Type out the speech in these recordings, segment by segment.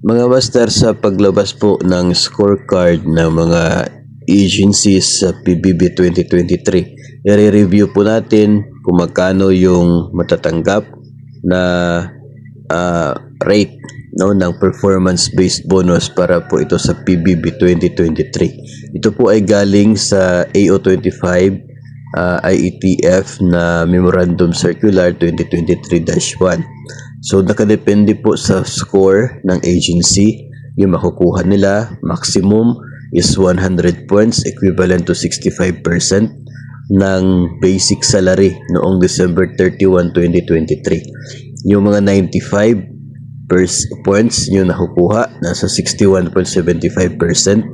Mga master, sa paglabas po ng scorecard ng mga agencies sa PBB 2023, i-review po natin kung magkano yung matatanggap na rate ng performance-based bonus para po ito sa PBB 2023. Ito po ay galing sa AO25 IETF na Memorandum Circular 2023-1. So nakadepende po sa score ng agency yung makukuha nila. Maximum is 100 points, equivalent to 65% ng basic salary noong December 31, 2023. Yung mga 95 points yung nakukuha, nasa 61.75%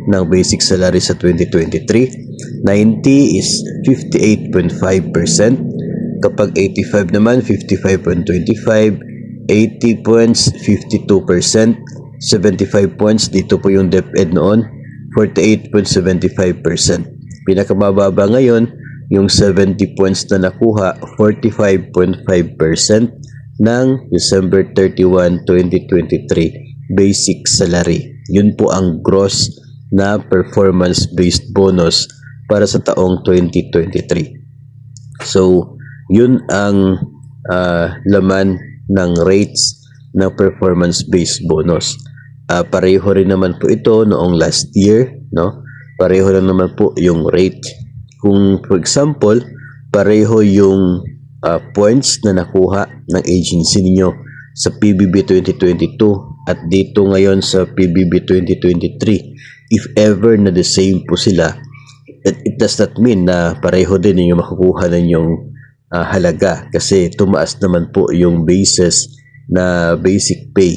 ng basic salary sa 2023. 90 is 58.5%. Kapag 85 naman, 55.25. 80 points, 52%. 75 points, dito po yung DepEd noon, 48.75%. Pinakamababa ngayon, yung 70 points na nakuha, 45.5% ng December 31, 2023 basic salary. Yun po ang gross na performance-based bonus para sa taong 2023. So, yun ang laman ng rates ng performance-based bonus. Pareho rin naman po ito noong last year, no? Pareho lang naman po yung rate. Kung for example, pareho yung points na nakuha ng agency ninyo sa PBB 2022 at dito ngayon sa PBB 2023, if ever na the same po sila, it does not mean na pareho din yung makukuha ninyong halaga, kasi tumaas naman po yung basis na basic pay.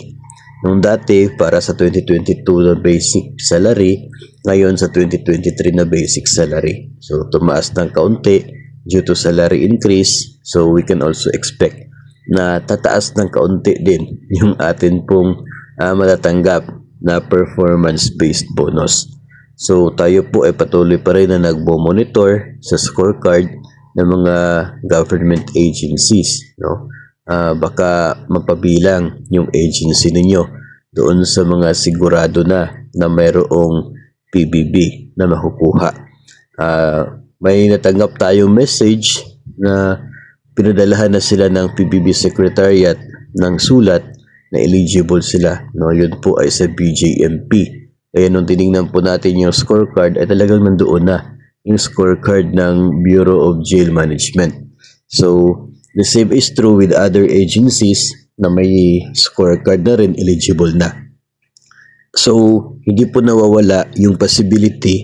Nung dati para sa 2022 na basic salary, ngayon sa 2023 na basic salary. So tumaas ng kaunti due to salary increase. So we can also expect na tataas ng kaunti din yung atin pong matatanggap na performance-based bonus. So tayo po ay patuloy pa rin na nagbo-monitor sa scorecard ng mga government agencies, no? Baka mapabilang yung agency ninyo doon sa mga sigurado na mayroong PBB na makukuha. May natanggap tayong message na pinadalahan na sila ng PBB Secretariat ng sulat na eligible sila, no? Yun po ay sa BJMP. Kaya nung tinignan po natin yung scorecard, ay talagang nandoon na yung scorecard ng Bureau of Jail Management. So, the same is true with other agencies na may scorecard na rin, eligible na. So, hindi po nawawala yung possibility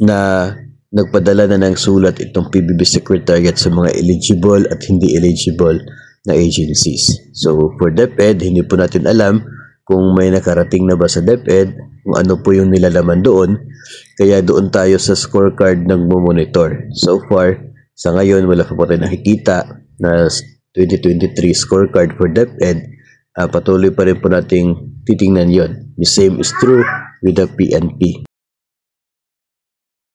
na nagpadala na ng sulat itong PBB Secretariat sa mga eligible at hindi eligible na agencies. So, for DepEd, hindi po natin alam kung may nakarating na ba sa DepEd, kung ano po yung nilalaman doon. Kaya doon tayo sa scorecard ng monitor. So far, sa ngayon, wala pa po tayo nakikita na 2023 scorecard for DepEd. Patuloy pa rin po nating titingnan yon. The same is true with the PNP.